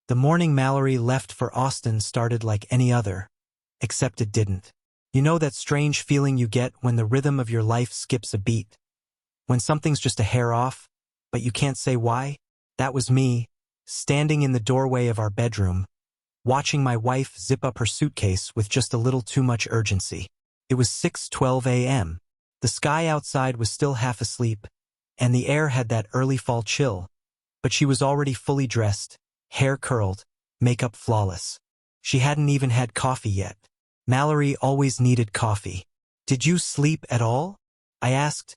The morning Mallory left for Austin started like any other, except it didn't. You know that strange feeling you get when the rhythm of your life skips a beat? When something's just a hair off, but you can't say why? That was me, standing in the doorway of our bedroom, watching my wife zip up her suitcase with just a little too much urgency. It was 6:12 a.m. The sky outside was still half asleep, and the air had that early fall chill, but she was already fully dressed, hair curled, makeup flawless. She hadn't even had coffee yet. Mallory always needed coffee. "Did you sleep at all?" I asked,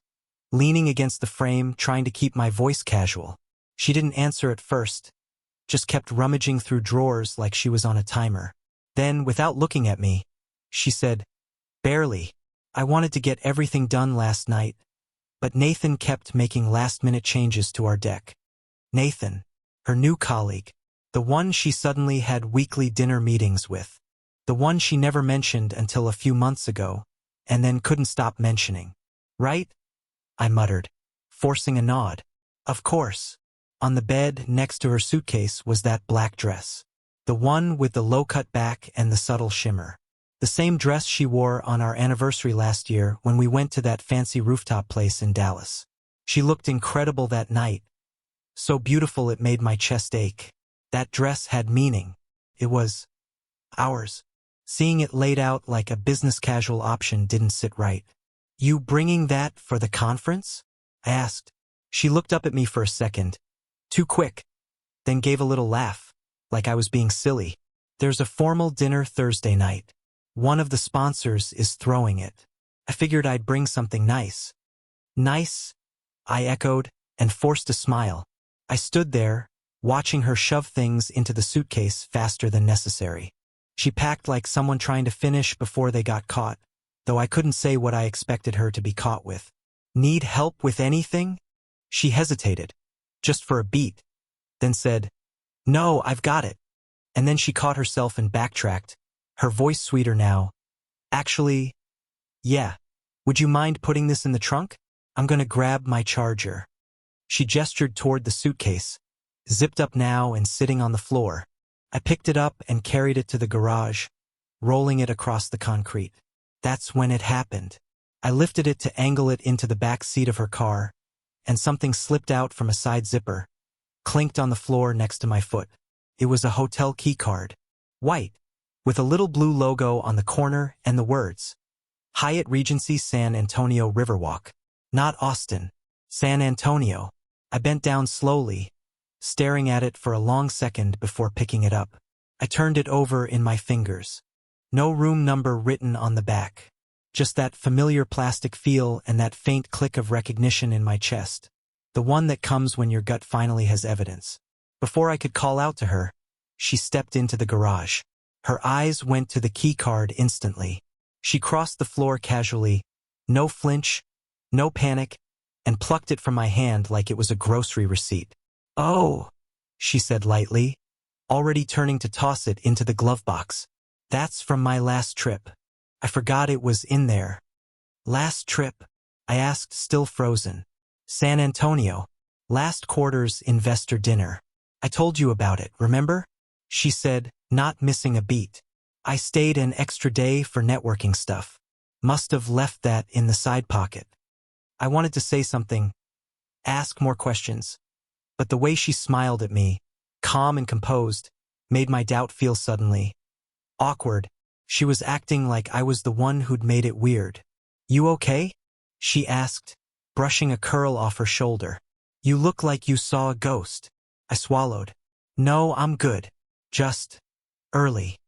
leaning against the frame, trying to keep my voice casual. She didn't answer at first, just kept rummaging through drawers like she was on a timer. Then, without looking at me, she said, "Barely. I wanted to get everything done last night, but Nathan kept making last-minute changes to our deck." Nathan, her new colleague, the one she suddenly had weekly dinner meetings with, the one she never mentioned until a few months ago, and then couldn't stop mentioning. "Right?" I muttered, forcing a nod. "Of course." On the bed next to her suitcase was that black dress, the one with the low-cut back and the subtle shimmer. The same dress she wore on our anniversary last year when we went to that fancy rooftop place in Dallas. She looked incredible that night, so beautiful it made my chest ache. That dress had meaning. It was ours. Seeing it laid out like a business casual option didn't sit right. "You bringing that for the conference?" I asked. She looked up at me for a second, too quick, then gave a little laugh, like I was being silly. "There's a formal dinner Thursday night. One of the sponsors is throwing it. I figured I'd bring something nice." "Nice?" I echoed, and forced a smile. I stood there, watching her shove things into the suitcase faster than necessary. She packed like someone trying to finish before they got caught, though I couldn't say what I expected her to be caught with. "Need help with anything?" She hesitated, just for a beat, then said, "No, I've got it." And then she caught herself and backtracked, her voice sweeter now. "Actually, yeah. Would you mind putting this in the trunk? I'm gonna grab my charger." She gestured toward the suitcase, zipped up now and sitting on the floor. I picked it up and carried it to the garage, rolling it across the concrete. That's when it happened. I lifted it to angle it into the back seat of her car, and something slipped out from a side zipper, clinked on the floor next to my foot. It was a hotel key card, white, with a little blue logo on the corner and the words, "Hyatt Regency San Antonio Riverwalk." Not Austin, San Antonio. I bent down slowly, staring at it for a long second before picking it up. I turned it over in my fingers. No room number written on the back. Just that familiar plastic feel and that faint click of recognition in my chest. The one that comes when your gut finally has evidence. Before I could call out to her, she stepped into the garage. Her eyes went to the key card instantly. She crossed the floor casually, no flinch, no panic, and plucked it from my hand like it was a grocery receipt. "Oh," she said lightly, already turning to toss it into the glove box. "That's from my last trip. I forgot it was in there." "Last trip?" I asked, still frozen. "San Antonio. Last quarter's investor dinner. I told you about it, remember?" She said, not missing a beat. "I stayed an extra day for networking stuff. Must have left that in the side pocket." I wanted to say something, ask more questions, but the way she smiled at me, calm and composed, made my doubt feel suddenly awkward. She was acting like I was the one who'd made it weird. "You okay?" she asked, brushing a curl off her shoulder. "You look like you saw a ghost." I swallowed. "No, I'm good. Just early."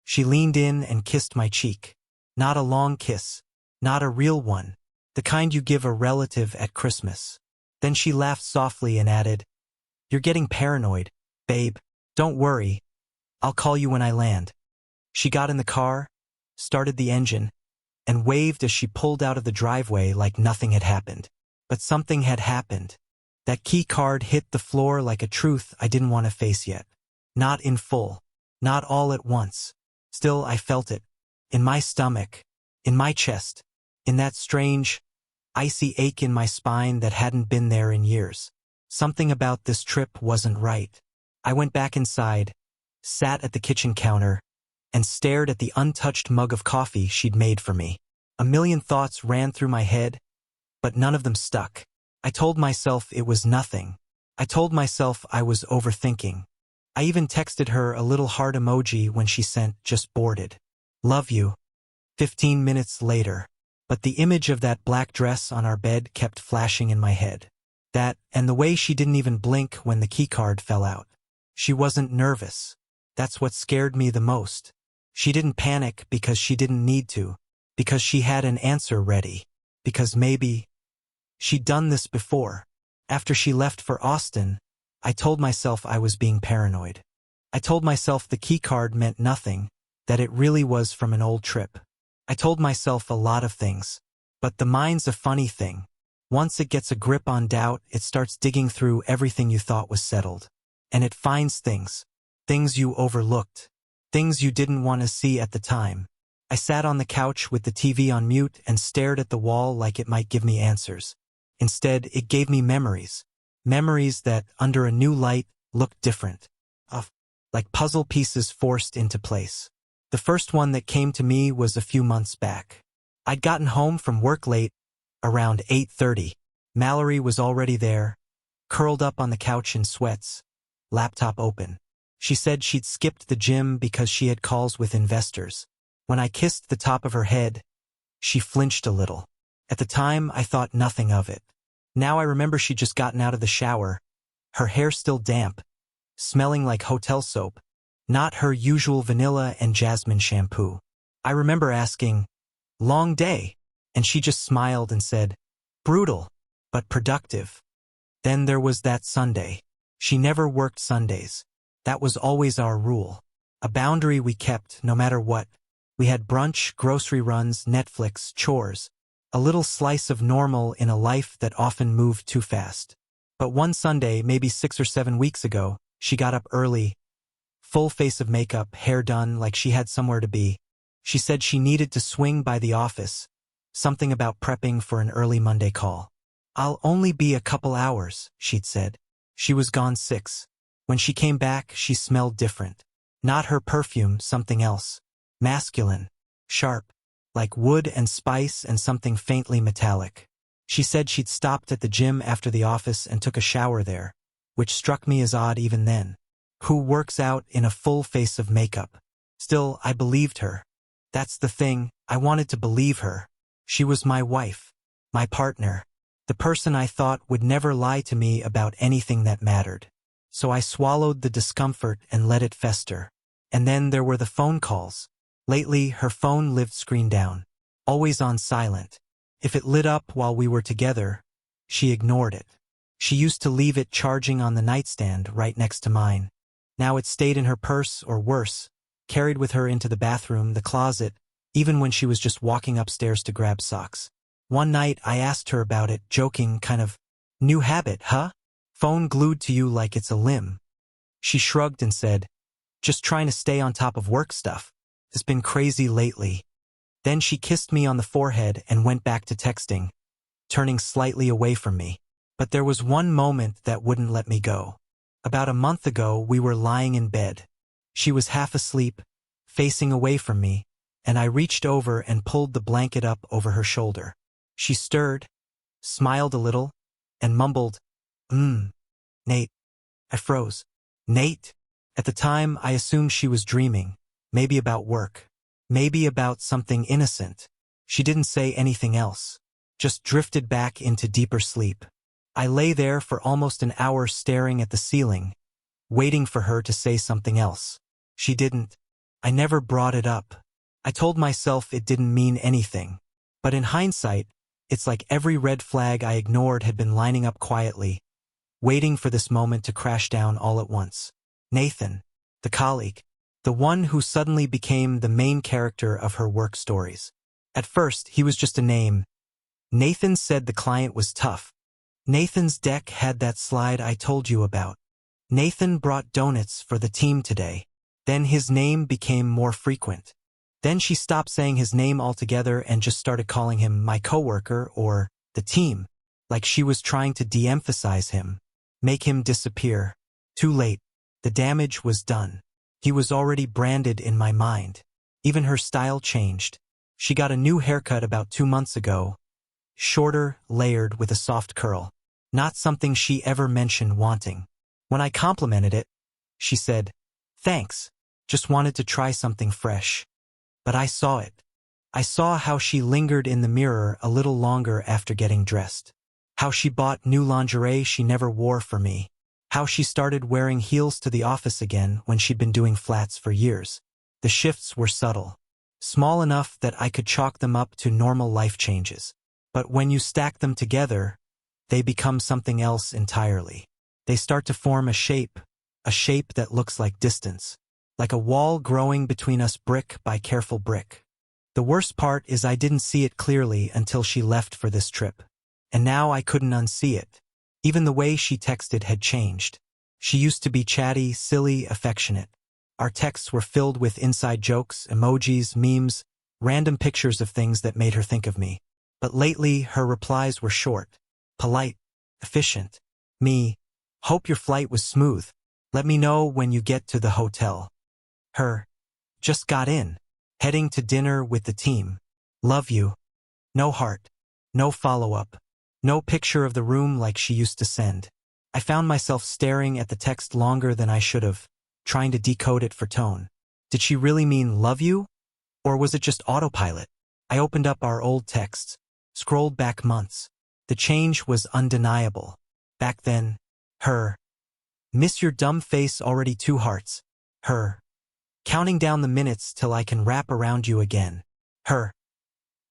She leaned in and kissed my cheek. Not a long kiss, not a real one, the kind you give a relative at Christmas. Then she laughed softly and added, "You're getting paranoid, babe. Don't worry. I'll call you when I land." She got in the car, started the engine, and waved as she pulled out of the driveway like nothing had happened. But something had happened. That key card hit the floor like a truth I didn't want to face yet. Not in full. Not all at once. Still, I felt it. In my stomach. In my chest. In that strange, icy ache in my spine that hadn't been there in years. Something about this trip wasn't right. I went back inside, sat at the kitchen counter, and stared at the untouched mug of coffee she'd made for me. A million thoughts ran through my head, but none of them stuck. I told myself it was nothing. I told myself I was overthinking. I even texted her a little heart emoji when she sent just boarded. Love you. 15 minutes later. But the image of that black dress on our bed kept flashing in my head. That, and the way she didn't even blink when the keycard fell out. She wasn't nervous. That's what scared me the most. She didn't panic because she didn't need to, because she had an answer ready, because maybe she'd done this before. After she left for Austin, I told myself I was being paranoid. I told myself the keycard meant nothing, that it really was from an old trip. I told myself a lot of things. But the mind's a funny thing. Once it gets a grip on doubt, it starts digging through everything you thought was settled. And it finds things. Things you overlooked. Things you didn't want to see at the time. I sat on the couch with the TV on mute and stared at the wall like it might give me answers. Instead, it gave me memories. Memories that, under a new light, looked different. Like puzzle pieces forced into place. The first one that came to me was a few months back. I'd gotten home from work late, around 8:30. Mallory was already there, curled up on the couch in sweats, laptop open. She said she'd skipped the gym because she had calls with investors. When I kissed the top of her head, she flinched a little. At the time, I thought nothing of it. Now I remember she'd just gotten out of the shower, her hair still damp, smelling like hotel soap, not her usual vanilla and jasmine shampoo. I remember asking, "Long day?" And she just smiled and said, "Brutal, but productive." Then there was that Sunday. She never worked Sundays. That was always our rule. A boundary we kept no matter what. We had brunch, grocery runs, Netflix, chores. A little slice of normal in a life that often moved too fast. But one Sunday, maybe 6 or 7 weeks ago, she got up early, full face of makeup, hair done like she had somewhere to be. She said she needed to swing by the office, something about prepping for an early Monday call. "I'll only be a couple hours," she'd said. She was gone 6. When she came back, she smelled different. Not her perfume, something else. Masculine. Sharp. Like wood and spice and something faintly metallic. She said she'd stopped at the gym after the office and took a shower there, which struck me as odd even then. Who works out in a full face of makeup? Still, I believed her. That's the thing, I wanted to believe her. She was my wife. My partner. The person I thought would never lie to me about anything that mattered. So I swallowed the discomfort and let it fester. And then there were the phone calls. Lately, her phone lived screen down. Always on silent. If it lit up while we were together, she ignored it. She used to leave it charging on the nightstand right next to mine. Now it stayed in her purse, or worse, carried with her into the bathroom, the closet, even when she was just walking upstairs to grab socks. One night I asked her about it, joking, kind of, "New habit, huh? Phone glued to you like it's a limb." She shrugged and said, "Just trying to stay on top of work stuff. It's been crazy lately." Then she kissed me on the forehead and went back to texting, turning slightly away from me. But there was one moment that wouldn't let me go. About a month ago, we were lying in bed. She was half asleep, facing away from me, and I reached over and pulled the blanket up over her shoulder. She stirred, smiled a little, and mumbled, Nate." I froze. Nate? At the time, I assumed she was dreaming, maybe about work, maybe about something innocent. She didn't say anything else, just drifted back into deeper sleep. I lay there for almost an hour staring at the ceiling, waiting for her to say something else. She didn't. I never brought it up. I told myself it didn't mean anything. But in hindsight, it's like every red flag I ignored had been lining up quietly, waiting for this moment to crash down all at once. Nathan, the colleague, the one who suddenly became the main character of her work stories. At first, he was just a name. Nathan said the client was tough. Nathan's deck had that slide I told you about. Nathan brought donuts for the team today. Then his name became more frequent. Then she stopped saying his name altogether and just started calling him my coworker or the team, like she was trying to de-emphasize him, make him disappear. Too late. The damage was done. He was already branded in my mind. Even her style changed. She got a new haircut about 2 months ago, shorter, layered with a soft curl. Not something she ever mentioned wanting. When I complimented it, she said, "Thanks, just wanted to try something fresh." But I saw it. I saw how she lingered in the mirror a little longer after getting dressed. How she bought new lingerie she never wore for me. How she started wearing heels to the office again when she'd been doing flats for years. The shifts were subtle. Small enough that I could chalk them up to normal life changes. But when you stack them together, they become something else entirely. They start to form a shape that looks like distance. Like a wall growing between us brick by careful brick. The worst part is I didn't see it clearly until she left for this trip. And now I couldn't unsee it. Even the way she texted had changed. She used to be chatty, silly, affectionate. Our texts were filled with inside jokes, emojis, memes, random pictures of things that made her think of me. But lately, her replies were short, polite, efficient. Me, hope your flight was smooth. Let me know when you get to the hotel. Her, just got in. Heading to dinner with the team. Love you. No heart. No follow-up. No picture of the room like she used to send. I found myself staring at the text longer than I should have, trying to decode it for tone. Did she really mean love you? Or was it just autopilot? I opened up our old texts, scrolled back months. The change was undeniable. Back then, her. Miss your dumb face already 2 hearts. Her. Counting down the minutes till I can wrap around you again. Her.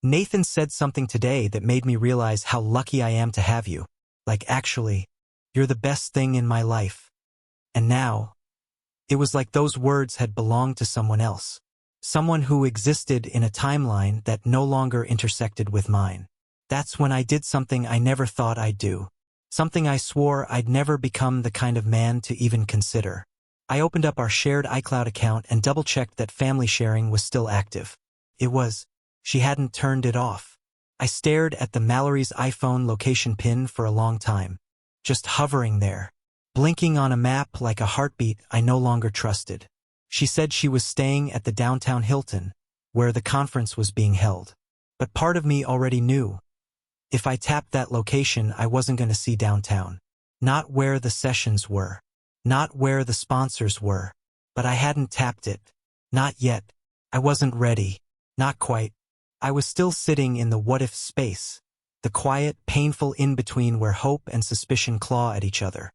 Nathan said something today that made me realize how lucky I am to have you. Like actually, you're the best thing in my life. And now, it was like those words had belonged to someone else. Someone who existed in a timeline that no longer intersected with mine. That's when I did something I never thought I'd do. Something I swore I'd never become the kind of man to even consider. I opened up our shared iCloud account and double-checked that family sharing was still active. It was. She hadn't turned it off. I stared at the Mallory's iPhone location pin for a long time. Just hovering there. Blinking on a map like a heartbeat I no longer trusted. She said she was staying at the downtown Hilton, where the conference was being held. But part of me already knew. If I tapped that location, I wasn't going to see downtown. Not where the sessions were. Not where the sponsors were. But I hadn't tapped it. Not yet. I wasn't ready. Not quite. I was still sitting in the what-if space. The quiet, painful in-between where hope and suspicion claw at each other.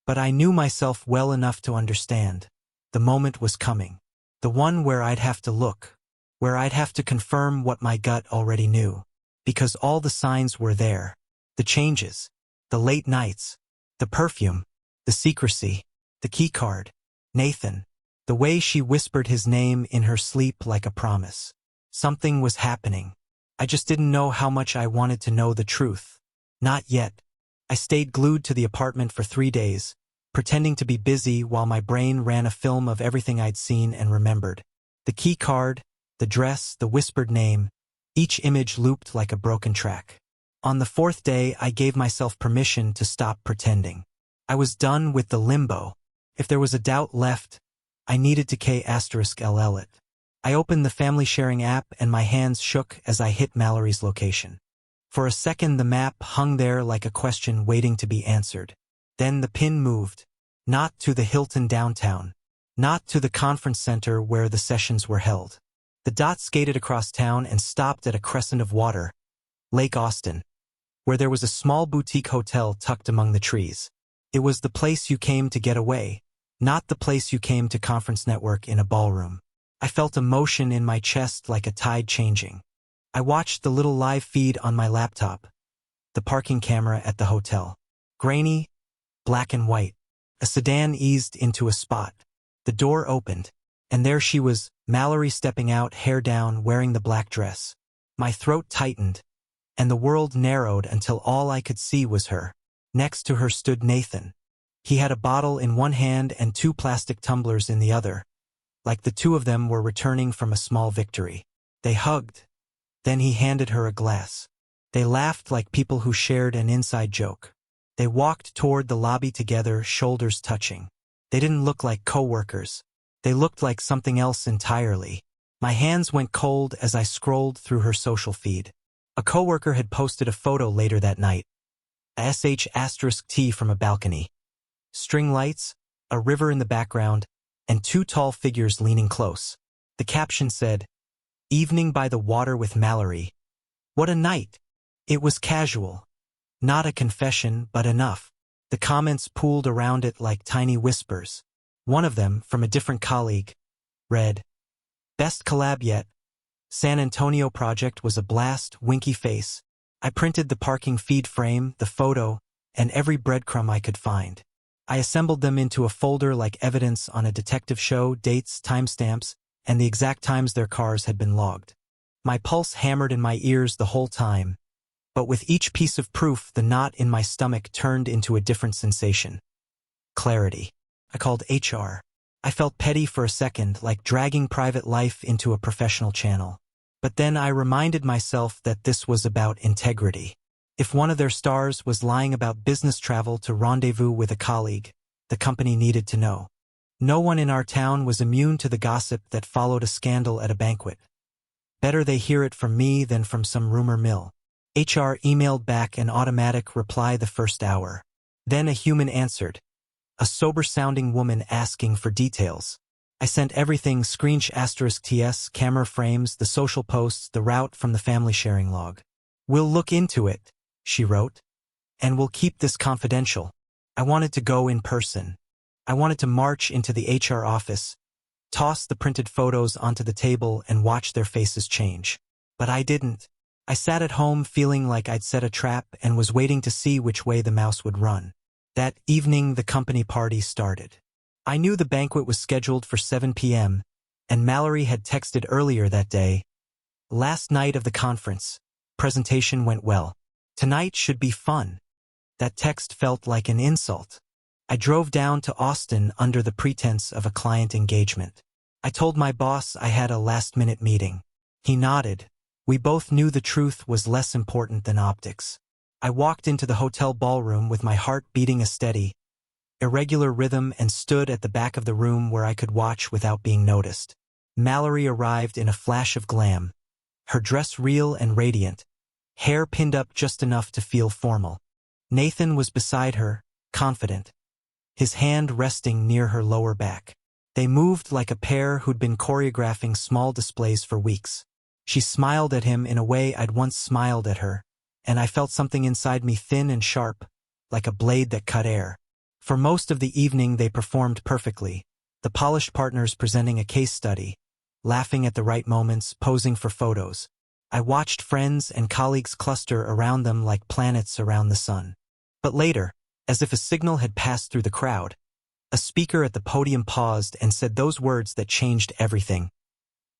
But I knew myself well enough to understand. The moment was coming. The one where I'd have to look. Where I'd have to confirm what my gut already knew. Because all the signs were there. The changes. The late nights. The perfume. The secrecy. The keycard. Nathan. The way she whispered his name in her sleep like a promise. Something was happening. I just didn't know how much I wanted to know the truth. Not yet. I stayed glued to the apartment for 3 days, pretending to be busy while my brain ran a film of everything I'd seen and remembered. The key card, the dress, the whispered name, each image looped like a broken track. On the 4th day, I gave myself permission to stop pretending. I was done with the limbo. If there was a doubt left, I needed to K*LL it. I opened the family sharing app and my hands shook as I hit Mallory's location. For a second the map hung there like a question waiting to be answered. Then the pin moved. Not to the Hilton downtown. Not to the conference center where the sessions were held. The dot skated across town and stopped at a crescent of water, Lake Austin, where there was a small boutique hotel tucked among the trees. It was the place you came to get away, not the place you came to conference network in a ballroom. I felt emotion in my chest like a tide changing. I watched the little live feed on my laptop, the parking camera at the hotel. Grainy, black and white. A sedan eased into a spot. The door opened, and there she was, Mallory stepping out, hair down, wearing the black dress. My throat tightened, and the world narrowed until all I could see was her. Next to her stood Nathan. He had a bottle in one hand and 2 plastic tumblers in the other, like the 2 of them were returning from a small victory. They hugged. Then he handed her a glass. They laughed like people who shared an inside joke. They walked toward the lobby together, shoulders touching. They didn't look like co-workers. They looked like something else entirely. My hands went cold as I scrolled through her social feed. A coworker had posted a photo later that night. A *T from a balcony. String lights, a river in the background, and two tall figures leaning close. The caption said, "Evening by the water with Mallory." What a night! It was casual. Not a confession, but enough. The comments pooled around it like tiny whispers. One of them, from a different colleague, read, "Best collab yet. San Antonio project was a blast, winky face." I printed the parking feed frame, the photo, and every breadcrumb I could find. I assembled them into a folder like evidence on a detective show, dates, timestamps, and the exact times their cars had been logged. My pulse hammered in my ears the whole time, but with each piece of proof, the knot in my stomach turned into a different sensation. Clarity. I called HR. I felt petty for a second, like dragging private life into a professional channel. But then I reminded myself that this was about integrity. If one of their stars was lying about business travel to rendezvous with a colleague, the company needed to know. No one in our town was immune to the gossip that followed a scandal at a banquet. Better they hear it from me than from some rumor mill. HR emailed back an automatic reply the first hour. Then a human answered. A sober-sounding woman asking for details. I sent everything, *TS, camera frames, the social posts, the route from the family sharing log. "We'll look into it," she wrote. "And we'll keep this confidential." I wanted to go in person. I wanted to march into the HR office, toss the printed photos onto the table and watch their faces change. But I didn't. I sat at home feeling like I'd set a trap and was waiting to see which way the mouse would run. That evening, the company party started. I knew the banquet was scheduled for 7 p.m., and Mallory had texted earlier that day. "Last night of the conference. Presentation went well. Tonight should be fun." That text felt like an insult. I drove down to Austin under the pretense of a client engagement. I told my boss I had a last-minute meeting. He nodded. We both knew the truth was less important than optics. I walked into the hotel ballroom with my heart beating a steady, irregular rhythm and stood at the back of the room where I could watch without being noticed. Mallory arrived in a flash of glam, her dress real and radiant, hair pinned up just enough to feel formal. Nathan was beside her, confident, his hand resting near her lower back. They moved like a pair who'd been choreographing small displays for weeks. She smiled at him in a way I'd once smiled at her, and I felt something inside me thin and sharp, like a blade that cut air. For most of the evening they performed perfectly, the polished partners presenting a case study, laughing at the right moments, posing for photos. I watched friends and colleagues cluster around them like planets around the sun. But later, as if a signal had passed through the crowd, a speaker at the podium paused and said those words that changed everything.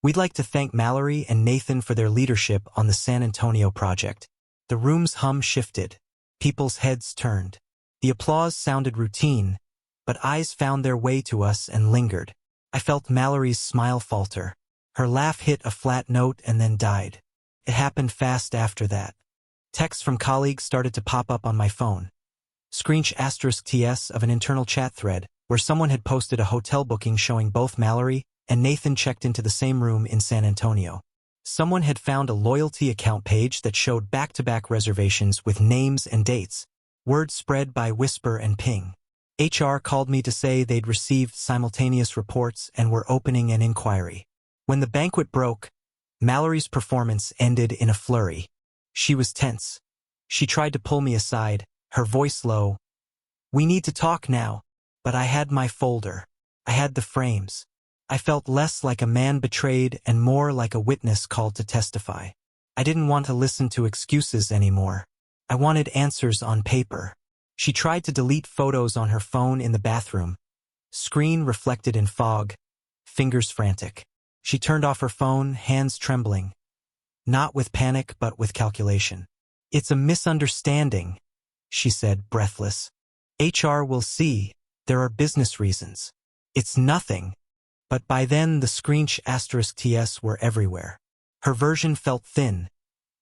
"We'd like to thank Mallory and Nathan for their leadership on the San Antonio project." The room's hum shifted. People's heads turned. The applause sounded routine, but eyes found their way to us and lingered. I felt Mallory's smile falter. Her laugh hit a flat note and then died. It happened fast after that. Texts from colleagues started to pop up on my phone. *TS of an internal chat thread where someone had posted a hotel booking showing both Mallory and Nathan checked into the same room in San Antonio. Someone had found a loyalty account page that showed back-to-back reservations with names and dates. Word spread by whisper and ping. HR called me to say they'd received simultaneous reports and were opening an inquiry. When the banquet broke, Mallory's performance ended in a flurry. She was tense. She tried to pull me aside, her voice low. "We need to talk now." But I had my folder. I had the frames. I felt less like a man betrayed and more like a witness called to testify. I didn't want to listen to excuses anymore. I wanted answers on paper. She tried to delete photos on her phone in the bathroom. Screen reflected in fog, fingers frantic. She turned off her phone, hands trembling. Not with panic, but with calculation. "It's a misunderstanding," she said, breathless. "HR will see. There are business reasons. It's nothing." But by then the *TS were everywhere. Her version felt thin,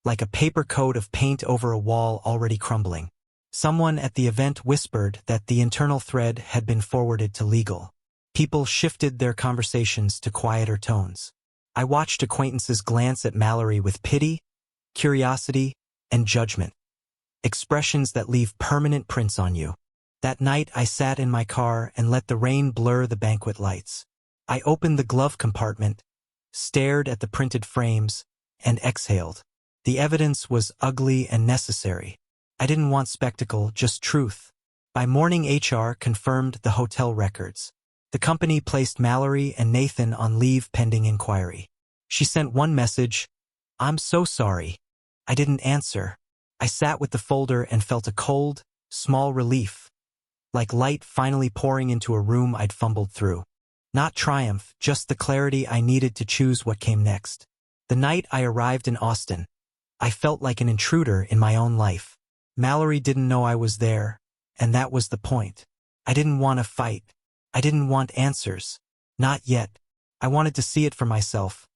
like a paper coat of paint over a wall already crumbling. Someone at the event whispered that the internal thread had been forwarded to legal. People shifted their conversations to quieter tones. I watched acquaintances glance at Mallory with pity, curiosity, and judgment. Expressions that leave permanent prints on you. That night I sat in my car and let the rain blur the banquet lights. I opened the glove compartment, stared at the printed frames, and exhaled. The evidence was ugly and necessary. I didn't want spectacle, just truth. By morning HR confirmed the hotel records. The company placed Mallory and Nathan on leave pending inquiry. She sent one message, "I'm so sorry." I didn't answer. I sat with the folder and felt a cold, small relief, like light finally pouring into a room I'd fumbled through. Not triumph, just the clarity I needed to choose what came next. The night I arrived in Austin, I felt like an intruder in my own life. Mallory didn't know I was there, and that was the point. I didn't want to fight. I didn't want answers. Not yet. I wanted to see it for myself.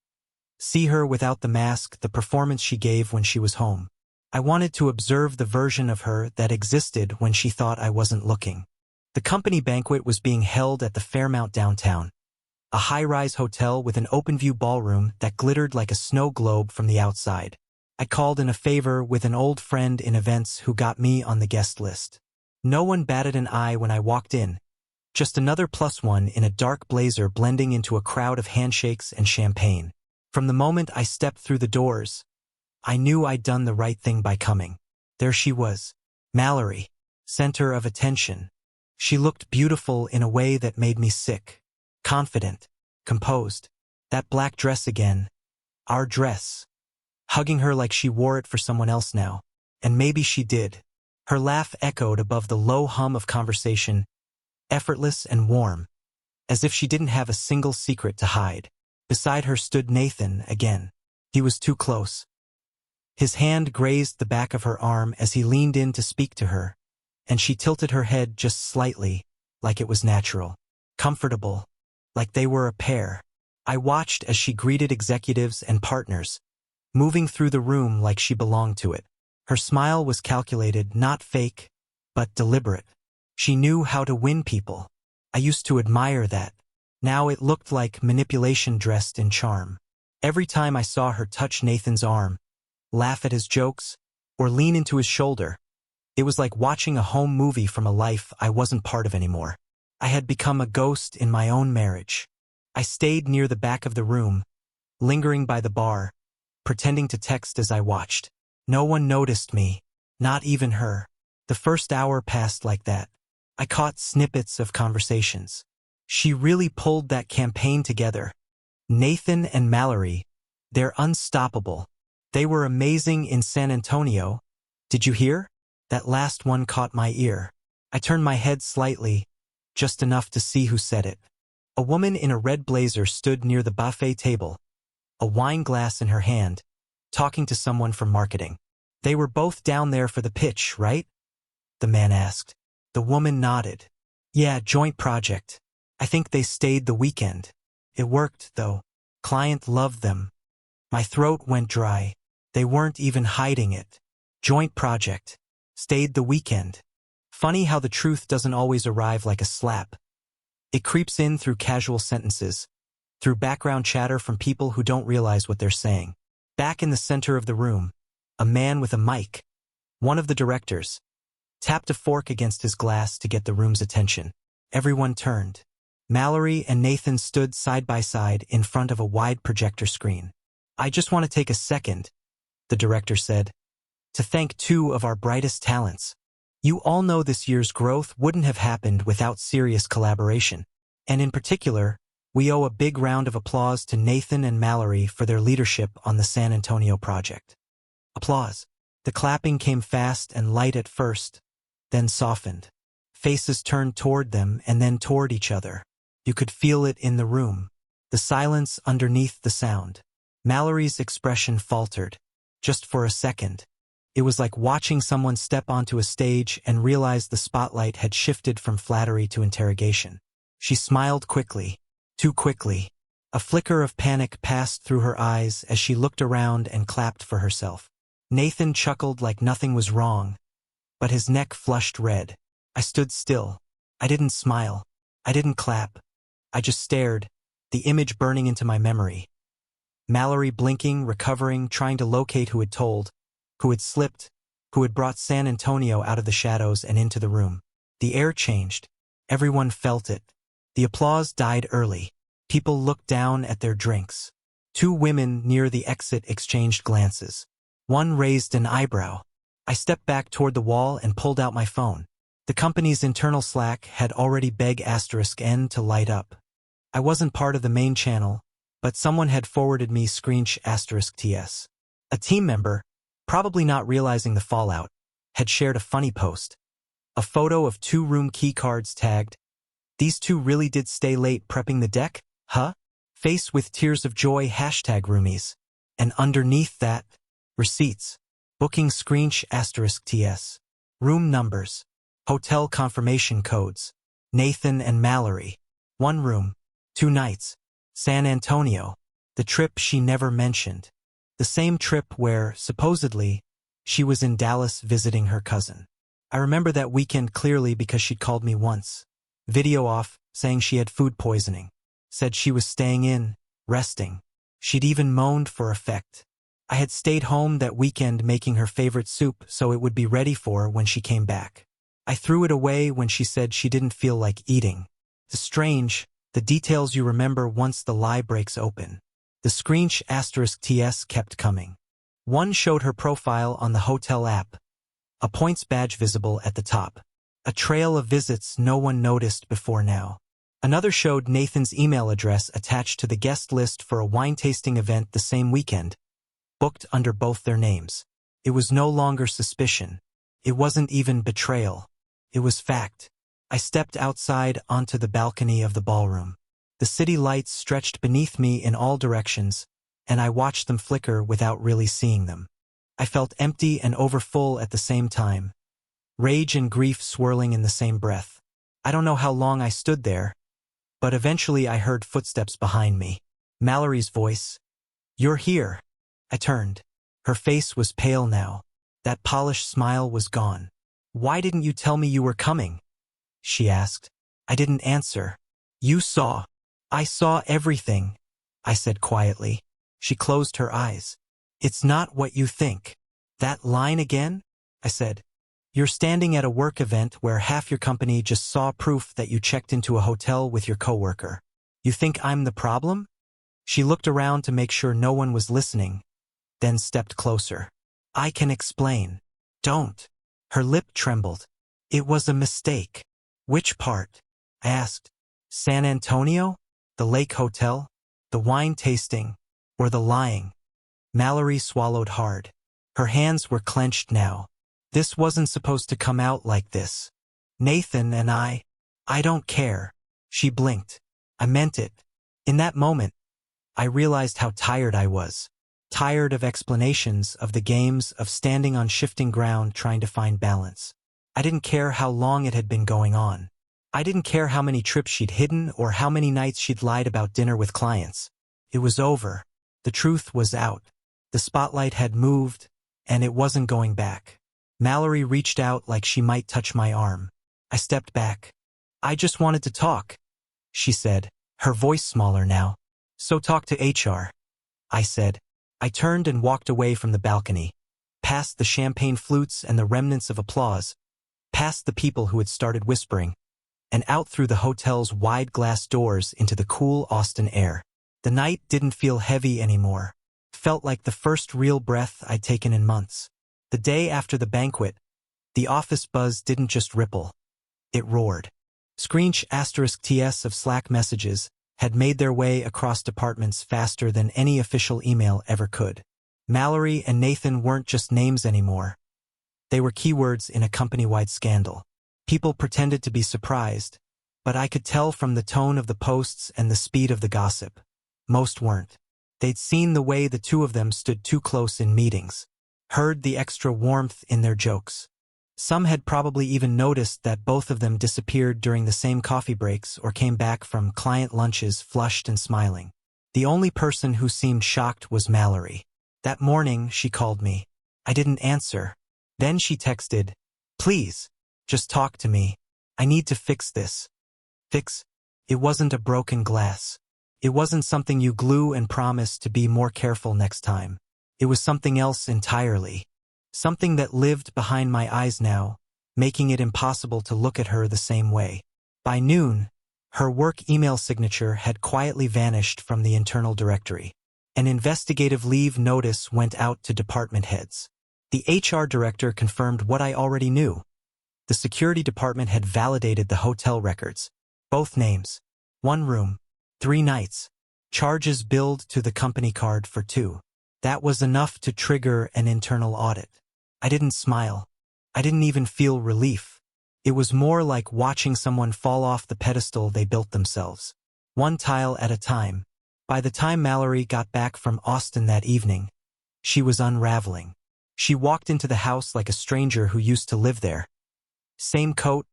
See her without the mask, the performance she gave when she was home. I wanted to observe the version of her that existed when she thought I wasn't looking. The company banquet was being held at the Fairmount downtown, a high-rise hotel with an open-view ballroom that glittered like a snow globe from the outside. I called in a favor with an old friend in events who got me on the guest list. No one batted an eye when I walked in, just another +1 in a dark blazer blending into a crowd of handshakes and champagne. From the moment I stepped through the doors, I knew I'd done the right thing by coming. There she was, Mallory, center of attention. She looked beautiful in a way that made me sick. Confident, composed. That black dress again. Our dress. Hugging her like she wore it for someone else now. And maybe she did. Her laugh echoed above the low hum of conversation, effortless and warm, as if she didn't have a single secret to hide. Beside her stood Nathan again. He was too close. His hand grazed the back of her arm as he leaned in to speak to her, and she tilted her head just slightly, like it was natural. Comfortable, like they were a pair. I watched as she greeted executives and partners, moving through the room like she belonged to it. Her smile was calculated, not fake, but deliberate. She knew how to win people. I used to admire that. Now it looked like manipulation dressed in charm. Every time I saw her touch Nathan's arm, laugh at his jokes, or lean into his shoulder, it was like watching a home movie from a life I wasn't part of anymore. I had become a ghost in my own marriage. I stayed near the back of the room, lingering by the bar, pretending to text as I watched. No one noticed me, not even her. The first hour passed like that. I caught snippets of conversations. She really pulled that campaign together. Nathan and Mallory, they're unstoppable. They were amazing in San Antonio. Did you hear? That last one caught my ear. I turned my head slightly, just enough to see who said it. A woman in a red blazer stood near the buffet table, a wine glass in her hand, talking to someone from marketing. They were both down there for the pitch, right? The man asked. The woman nodded. Yeah, joint project. I think they stayed the weekend. It worked, though. Client loved them. My throat went dry. They weren't even hiding it. Joint project. Stayed the weekend. Funny how the truth doesn't always arrive like a slap. It creeps in through casual sentences, through background chatter from people who don't realize what they're saying. Back in the center of the room, a man with a mic, one of the directors, tapped a fork against his glass to get the room's attention. Everyone turned. Mallory and Nathan stood side by side in front of a wide projector screen. I just want to take a second, the director said, to thank two of our brightest talents. You all know this year's growth wouldn't have happened without serious collaboration. And in particular, we owe a big round of applause to Nathan and Mallory for their leadership on the San Antonio project. Applause. The clapping came fast and light at first, then softened. Faces turned toward them and then toward each other. You could feel it in the room. The silence underneath the sound. Mallory's expression faltered, just for a second. It was like watching someone step onto a stage and realize the spotlight had shifted from flattery to interrogation. She smiled quickly, too quickly. A flicker of panic passed through her eyes as she looked around and clapped for herself. Nathan chuckled like nothing was wrong, but his neck flushed red. I stood still. I didn't smile. I didn't clap. I just stared, the image burning into my memory. Mallory blinking, recovering, trying to locate who had told, who had slipped, who had brought San Antonio out of the shadows and into the room. The air changed. Everyone felt it. The applause died early. People looked down at their drinks. Two women near the exit exchanged glances. One raised an eyebrow. I stepped back toward the wall and pulled out my phone. The company's internal Slack had already begged *N to light up. I wasn't part of the main channel, but someone had forwarded me *TS. A team member, probably not realizing the fallout, had shared a funny post. A photo of 2 room key cards tagged, "These 2 really did stay late prepping the deck, huh?" Face with tears of joy #roomies. And underneath that, receipts. Booking *TS. Room numbers. Hotel confirmation codes. Nathan and Mallory. 1 room. 2 nights. San Antonio. The trip she never mentioned. The same trip where, supposedly, she was in Dallas visiting her cousin. I remember that weekend clearly because she'd called me once. Video off, saying she had food poisoning. Said she was staying in, resting. She'd even moaned for effect. I had stayed home that weekend making her favorite soup so it would be ready for her when she came back. I threw it away when she said she didn't feel like eating. The details you remember once the lie breaks open. The *TS kept coming. One showed her profile on the hotel app. A points badge visible at the top. A trail of visits no one noticed before now. Another showed Nathan's email address attached to the guest list for a wine tasting event the same weekend, booked under both their names. It was no longer suspicion. It wasn't even betrayal. It was fact. I stepped outside onto the balcony of the ballroom. The city lights stretched beneath me in all directions, and I watched them flicker without really seeing them. I felt empty and overfull at the same time. Rage and grief swirling in the same breath. I don't know how long I stood there, but eventually I heard footsteps behind me. Mallory's voice. "You're here." I turned. Her face was pale now. That polished smile was gone. "Why didn't you tell me you were coming?" she asked. I didn't answer. "You saw." "I saw everything," I said quietly. She closed her eyes. "It's not what you think." "That line again?" I said. "You're standing at a work event where half your company just saw proof that you checked into a hotel with your coworker. You think I'm the problem?" She looked around to make sure no one was listening, then stepped closer. "I can explain." "Don't." Her lip trembled. "It was a mistake." "Which part?" I asked. "San Antonio? The Lake Hotel? The wine tasting? Or the lying?" Mallory swallowed hard. Her hands were clenched now. "This wasn't supposed to come out like this. Nathan and I don't care." She blinked. "I meant it." In that moment, I realized how tired I was. Tired of explanations, of the games, of standing on shifting ground trying to find balance. I didn't care how long it had been going on. I didn't care how many trips she'd hidden or how many nights she'd lied about dinner with clients. It was over. The truth was out. The spotlight had moved, and it wasn't going back. Mallory reached out like she might touch my arm. I stepped back. "I just wanted to talk," she said, her voice smaller now. "So talk to HR," I said. I turned and walked away from the balcony, past the champagne flutes and the remnants of applause, past the people who had started whispering, and out through the hotel's wide glass doors into the cool Austin air. The night didn't feel heavy anymore. Felt like the first real breath I'd taken in months. The day after the banquet, the office buzz didn't just ripple. It roared. *TS of Slack messages had made their way across departments faster than any official email ever could. Mallory and Nathan weren't just names anymore. They were keywords in a company-wide scandal. People pretended to be surprised, but I could tell from the tone of the posts and the speed of the gossip. Most weren't. They'd seen the way the two of them stood too close in meetings, heard the extra warmth in their jokes. Some had probably even noticed that both of them disappeared during the same coffee breaks or came back from client lunches flushed and smiling. The only person who seemed shocked was Mallory. That morning, she called me. I didn't answer. Then she texted, "Please, just talk to me. I need to fix this." Fix? It wasn't a broken glass. It wasn't something you glue and promise to be more careful next time. It was something else entirely. Something that lived behind my eyes now, making it impossible to look at her the same way. By noon, her work email signature had quietly vanished from the internal directory. An investigative leave notice went out to department heads. The HR director confirmed what I already knew. The security department had validated the hotel records. Both names. 1 room. 3 nights. Charges billed to the company card for 2. That was enough to trigger an internal audit. I didn't smile. I didn't even feel relief. It was more like watching someone fall off the pedestal they built themselves. 1 tile at a time. By the time Mallory got back from Austin that evening, she was unraveling. She walked into the house like a stranger who used to live there. Same coat,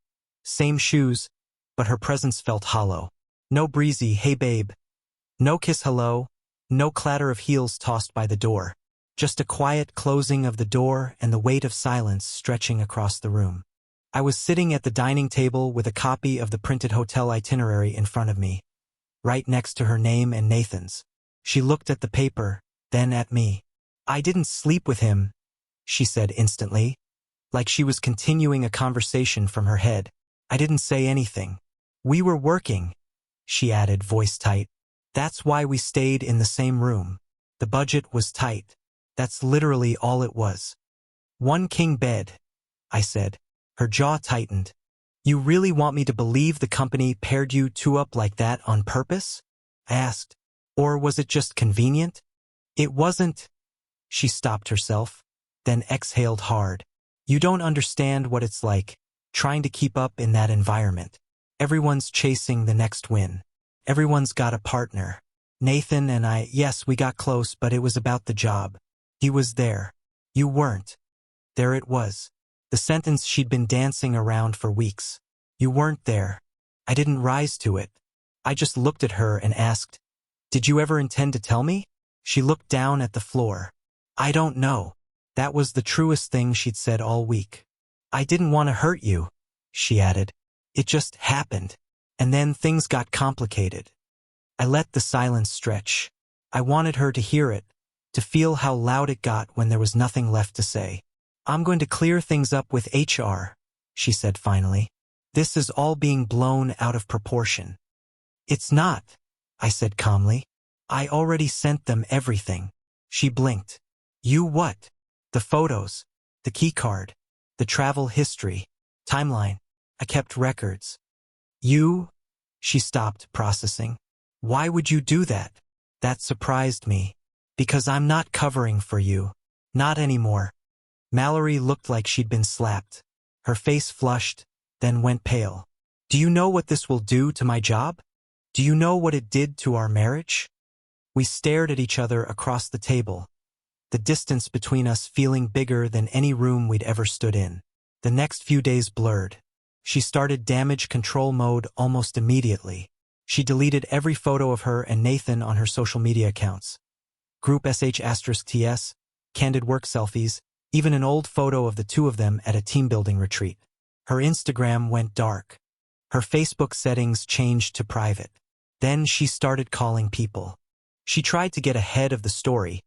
same shoes, but her presence felt hollow. No breezy, "Hey babe." No kiss hello. No clatter of heels tossed by the door. Just a quiet closing of the door and the weight of silence stretching across the room. I was sitting at the dining table with a copy of the printed hotel itinerary in front of me, right next to her name and Nathan's. She looked at the paper, then at me. "I didn't sleep with him," she said instantly, like she was continuing a conversation from her head. I didn't say anything. "We were working," she added, voice tight. "That's why we stayed in the same room. The budget was tight. That's literally all it was." "1 king bed," I said. Her jaw tightened. "You really want me to believe the company paired you 2 up like that on purpose?" I asked. "Or was it just convenient?" "It wasn't." She stopped herself, then exhaled hard. "You don't understand what it's like, trying to keep up in that environment. Everyone's chasing the next win. Everyone's got a partner. Nathan and I, yes, we got close, but it was about the job. He was there. You weren't." There it was. The sentence she'd been dancing around for weeks. "You weren't there." I didn't rise to it. I just looked at her and asked, "Did you ever intend to tell me?" She looked down at the floor. "I don't know." That was the truest thing she'd said all week. "I didn't want to hurt you," she added. "It just happened. And then things got complicated." I let the silence stretch. I wanted her to hear it, to feel how loud it got when there was nothing left to say. "I'm going to clear things up with HR," she said finally. "This is all being blown out of proportion." "It's not," I said calmly. "I already sent them everything." She blinked. "You what?" "The photos, the key card, the travel history, timeline. I kept records." "You?" She stopped, processing. "Why would you do that?" That surprised me. "Because I'm not covering for you. Not anymore." Mallory looked like she'd been slapped. Her face flushed, then went pale. "Do you know what this will do to my job? Do you know what it did to our marriage?" We stared at each other across the table, the distance between us feeling bigger than any room we'd ever stood in. The next few days blurred. She started damage control mode almost immediately. She deleted every photo of her and Nathan on her social media accounts. Group sh*TS, candid work selfies, even an old photo of the 2 of them at a team-building retreat. Her Instagram went dark. Her Facebook settings changed to private. Then she started calling people. She tried to get ahead of the story,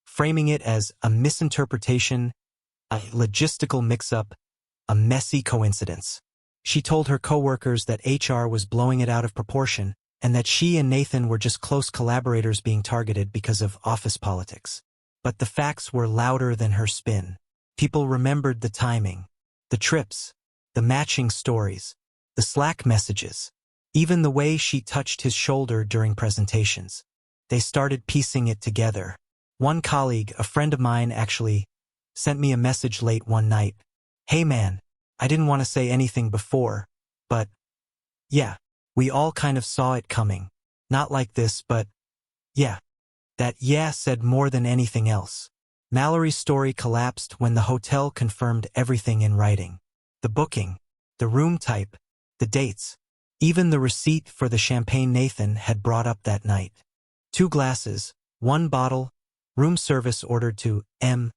framing it as a misinterpretation, a logistical mix-up, a messy coincidence. She told her coworkers that HR was blowing it out of proportion and that she and Nathan were just close collaborators being targeted because of office politics. But the facts were louder than her spin. People remembered the timing, the trips, the matching stories, the Slack messages, even the way she touched his shoulder during presentations. They started piecing it together. One colleague, a friend of mine actually, sent me a message late one night. "Hey man, I didn't want to say anything before, but yeah, we all kind of saw it coming. Not like this, but yeah." That "yeah" said more than anything else. Mallory's story collapsed when the hotel confirmed everything in writing. The booking, the room type, the dates, even the receipt for the champagne Nathan had brought up that night. 2 glasses, 1 bottle, room service ordered to M.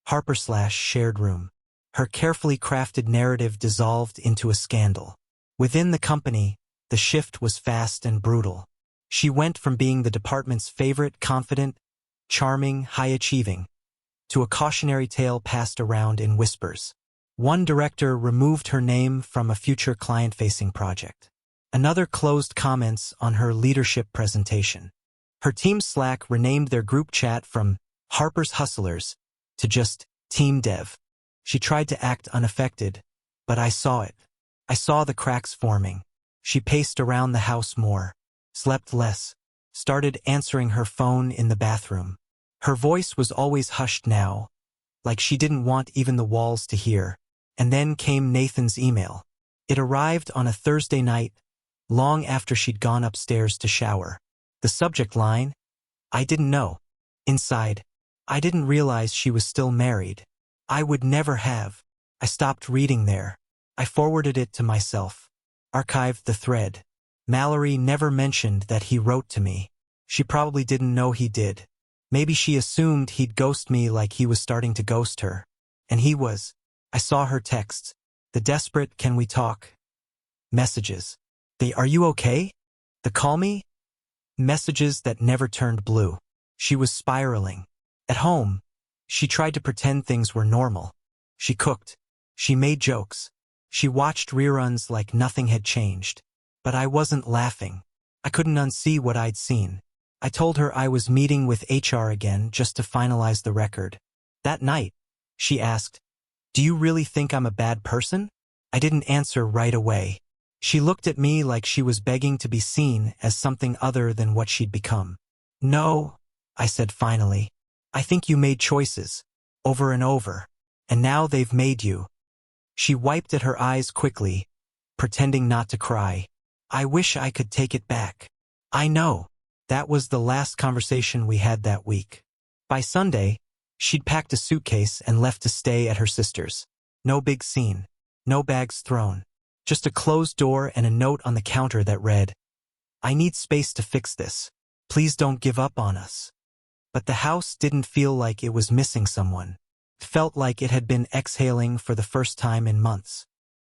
Harper/shared room. Her carefully crafted narrative dissolved into a scandal. Within the company, The shift was fast and brutal. She went from being the department's favorite, confident, charming, high-achieving, to a cautionary tale passed around in whispers. One director removed her name from a future client-facing project. Another closed comments on her leadership presentation. Her team Slack renamed their group chat from Harper's Hustlers to just Team Dev. She tried to act unaffected, but I saw it. I saw the cracks forming. She paced around the house more, slept less, started answering her phone in the bathroom. Her voice was always hushed now, like she didn't want even the walls to hear. And then came Nathan's email. It arrived on a Thursday night, long after she'd gone upstairs to shower. The subject line, "I didn't know." Inside, "I didn't realize she was still married. I would never have." I stopped reading there. I forwarded it to myself. Archived the thread. Mallory never mentioned that he wrote to me. She probably didn't know he did. Maybe she assumed he'd ghost me like he was starting to ghost her. And he was. I saw her texts. The desperate "can we talk" messages. The "are you okay?" The "call me" messages that never turned blue. She was spiraling. At home, she tried to pretend things were normal. She cooked. She made jokes. She watched reruns like nothing had changed. But I wasn't laughing. I couldn't unsee what I'd seen. I told her I was meeting with HR again just to finalize the record. That night, she asked, "Do you really think I'm a bad person?" I didn't answer right away. She looked at me like she was begging to be seen as something other than what she'd become. "No," I said finally. "I think you made choices, over and over, and now they've made you." She wiped at her eyes quickly, pretending not to cry. "I wish I could take it back." I know. That was the last conversation we had that week. By Sunday, she'd packed a suitcase and left to stay at her sister's. No big scene. No bags thrown. Just a closed door and a note on the counter that read, "I need space to fix this. Please don't give up on us." But the house didn't feel like it was missing someone. It felt like it had been exhaling for the first time in months.